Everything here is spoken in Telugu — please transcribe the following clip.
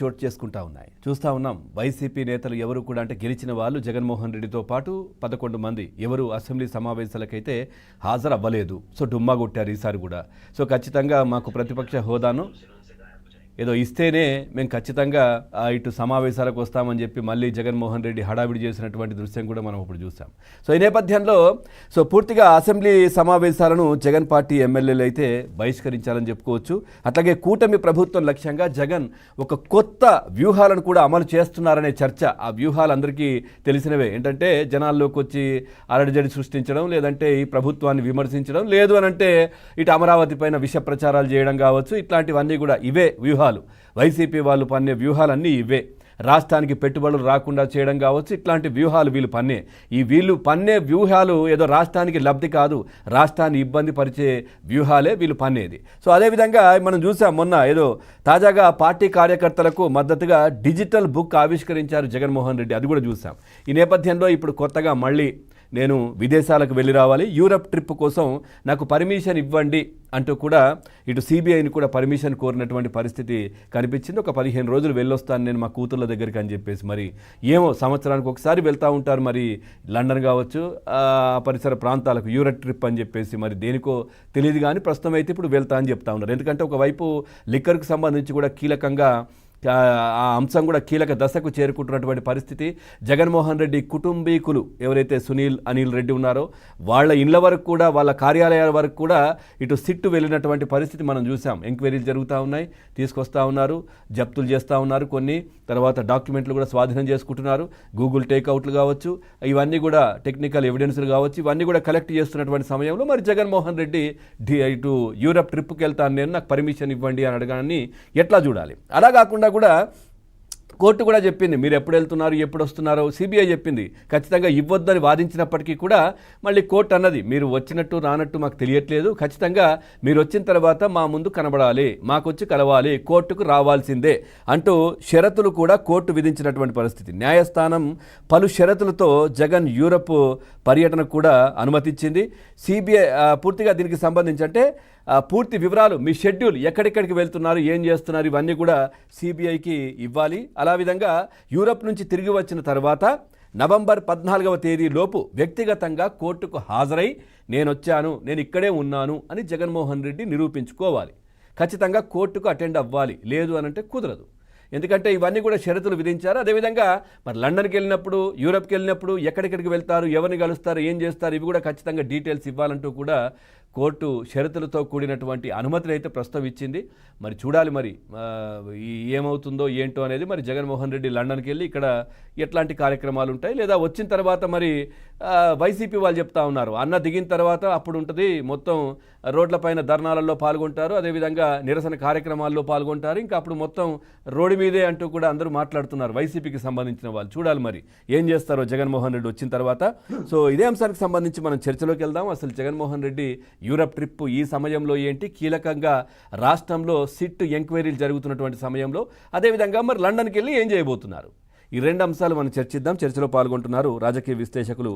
చోటు చేసుకుంటా ఉన్నాయి. చూస్తూ ఉన్నాం వైసీపీ నేతలు ఎవరు కూడా అంటే గెలిచిన వాళ్ళు జగన్మోహన్ రెడ్డితో పాటు 11 మంది ఎవరు అసెంబ్లీ సమావేశాలకైతే హాజరు అవ్వలేదు. సో డుమ్మా కొట్టారు ఈసారి కూడా. సో ఖచ్చితంగా మాకు ప్రతిపక్ష హోదాను ఏదో ఇస్తేనే మేము ఖచ్చితంగా ఇటు సమావేశాలకు వస్తామని చెప్పి మళ్ళీ జగన్మోహన్ రెడ్డి హడావిడి చేసినటువంటి దృశ్యం కూడా మనం ఇప్పుడు చూసాం. సో ఈ నేపథ్యంలో పూర్తిగా అసెంబ్లీ సమావేశాలను జగన్ పార్టీ ఎమ్మెల్యేలు అయితే బహిష్కరించాలని చెప్పుకోవచ్చు. అట్లాగే కూటమి ప్రభుత్వం లక్ష్యంగా జగన్ ఒక కొత్త వ్యూహాలను కూడా అమలు చేస్తున్నారనే చర్చ. ఆ వ్యూహాలు అందరికీ తెలిసినవే. ఏంటంటే జనాల్లోకి వచ్చి అరడిజడి సృష్టించడం, లేదంటే ఈ ప్రభుత్వాన్ని విమర్శించడం, లేదు అనంటే ఇటు అమరావతి పైన విష ప్రచారాలు చేయడం కావచ్చు. ఇట్లాంటివన్నీ కూడా ఇవే వ్యూహాలు. వైసీపీ వాళ్ళు పన్నే వ్యూహాలన్నీ ఇవే. రాష్ట్రానికి పెట్టుబడులు రాకుండా చేయడం కావచ్చు. ఇట్లాంటి వ్యూహాలు వీళ్ళు పన్నే. వీళ్ళు పన్నే వ్యూహాలు ఏదో రాష్ట్రానికి లబ్ధి కాదు, రాష్ట్రాన్ని ఇబ్బంది పరిచే వ్యూహాలే వీళ్ళు పన్నేది. సో అదేవిధంగా మనం చూసాం మొన్న ఏదో తాజాగా పార్టీ కార్యకర్తలకు మద్దతుగా డిజిటల్ బుక్ ఆవిష్కరించారు జగన్మోహన్ రెడ్డి. అది కూడా చూసాం. ఈ నేపథ్యంలో ఇప్పుడు కొత్తగా మళ్ళీ నేను విదేశాలకు వెళ్ళి రావాలి, యూరప్ ట్రిప్ కోసం నాకు పర్మిషన్ ఇవ్వండి అంటూ కూడా ఇటు సిబిఐని కూడా పర్మిషన్ కోరినటువంటి పరిస్థితి కనిపించింది. ఒక 15 రోజులు వెళ్ళొస్తాను నేను మా కూతుర్ల దగ్గరికి అని చెప్పేసి. మరి ఏమో సంవత్సరానికి ఒకసారి వెళ్తూ ఉంటారు మరి లండన్ కావచ్చు, పరిసర ప్రాంతాలకు యూరప్ ట్రిప్ అని చెప్పేసి. మరి దేనికో తెలియదు కానీ ప్రస్తుతం అయితే ఇప్పుడు వెళ్తా అని చెప్తా ఉన్నారు. ఎందుకంటే ఒకవైపు లిక్కర్కు సంబంధించి కూడా కీలకంగా ఆ అంశం కూడా కీలక దశకు చేరుకుంటున్నటువంటి పరిస్థితి. జగన్మోహన్ రెడ్డి కుటుంబీకులు ఎవరైతే సునీల్ అనిల్ రెడ్డి ఉన్నారో వాళ్ళ ఇళ్ల వరకు కూడా, వాళ్ళ కార్యాలయాల వరకు కూడా ఇటు సిట్టు వెళ్ళినటువంటి పరిస్థితి మనం చూసాం. ఎంక్వైరీలు జరుగుతూ ఉన్నాయి, తీసుకొస్తూ ఉన్నారు, జప్తులు చేస్తూ ఉన్నారు, కొన్ని తర్వాత డాక్యుమెంట్లు కూడా స్వాధీనం చేసుకుంటున్నారు. గూగుల్ టేక్అవుట్లు కావచ్చు, ఇవన్నీ కూడా టెక్నికల్ ఎవిడెన్స్లు కావచ్చు, ఇవన్నీ కూడా కలెక్ట్ చేస్తున్నటువంటి సమయంలో మరి జగన్మోహన్ రెడ్డి ఇటు యూరప్ ట్రిప్కి వెళ్తాను నేను, నాకు పర్మిషన్ ఇవ్వండి అని అడగాలని ఎట్లా చూడాలి? అలా కాకుండా కూడా కోర్టు కూడా చెప్పింది మీరు ఎప్పుడు వెళ్తున్నారు, ఎప్పుడు వస్తున్నారో. సిబిఐ చెప్పింది ఖచ్చితంగా ఇవ్వద్దని వాదించినప్పటికీ కూడా మళ్ళీ కోర్టు అన్నది మీరు వచ్చినట్టు రానట్టు మాకు తెలియట్లేదు, ఖచ్చితంగా మీరు వచ్చిన తర్వాత మా ముందు కనబడాలి, మాకొచ్చి కలవాలి, కోర్టుకు రావాల్సిందే అంటూ షరతులు కూడా కోర్టు విధించినటువంటి పరిస్థితి. న్యాయస్థానం పలు షరతులతో జగన్ యూరప్ పర్యటన కూడా అనుమతించింది. సిబిఐ పూర్తిగా దీనికి సంబంధించి అంటే పూర్తి వివరాలు, మీ షెడ్యూల్, ఎక్కడెక్కడికి వెళ్తున్నారు, ఏం చేస్తున్నారు, ఇవన్నీ కూడా సిబిఐకి ఇవ్వాలి. అలా విధంగా యూరప్ నుంచి తిరిగి వచ్చిన తర్వాత నవంబర్ 14వ తేదీలోపు వ్యక్తిగతంగా కోర్టుకు హాజరై నేను వచ్చాను, నేను ఇక్కడే ఉన్నాను అని జగన్మోహన్ రెడ్డి నిరూపించుకోవాలి. ఖచ్చితంగా కోర్టుకు అటెండ్ అవ్వాలి, లేదు అనంటే కుదరదు. ఎందుకంటే ఇవన్నీ కూడా షరతులు విధించారు. అదేవిధంగా మరి లండన్కి వెళ్ళినప్పుడు, యూరప్కి వెళ్ళినప్పుడు ఎక్కడెక్కడికి వెళ్తారు, ఎవరిని కలుస్తారు, ఏం చేస్తారు, ఇవి కూడా ఖచ్చితంగా డీటెయిల్స్ ఇవ్వాలంటూ కూడా కోర్టు షరతులతో కూడినటువంటి అనుమతిని అయితే ప్రస్తుతం ఇచ్చింది. మరి చూడాలి మరి ఏమవుతుందో ఏంటో అనేది. మరి జగన్మోహన్ రెడ్డి లండన్కి వెళ్ళి ఇక్కడ ఎట్లాంటి కార్యక్రమాలు ఉంటాయి, లేదా వచ్చిన తర్వాత మరి వైసీపీ వాళ్ళు చెప్తా ఉన్నారు అన్న దిగిన తర్వాత అప్పుడు ఉంటుంది మొత్తం రోడ్లపైన ధర్నాలలో పాల్గొంటారు, అదేవిధంగా నిరసన కార్యక్రమాల్లో పాల్గొంటారు, ఇంకా అప్పుడు మొత్తం రోడ్డు మీదే అంటూ కూడా అందరూ మాట్లాడుతున్నారు వైసీపీకి సంబంధించిన వాళ్ళు. చూడాలి మరి ఏం చేస్తారో జగన్మోహన్ రెడ్డి వచ్చిన తర్వాత. సో ఇదే అంశానికి సంబంధించి మనం చర్చలోకి వెళ్దాం. అసలు జగన్మోహన్ రెడ్డి యూరప్ ట్రిప్ ఈ సమయంలో ఏంటి, కీలకంగా రాష్ట్రంలో సిట్ ఎంక్వైరీలు జరుగుతున్నటువంటి సమయంలో, అదేవిధంగా మరి లండన్కి వెళ్ళి ఏం చేయబోతున్నారు, ఈ రెండు అంశాలు మనం చర్చిద్దాం. చర్చలో పాల్గొంటున్నారు రాజకీయ విశ్లేషకులు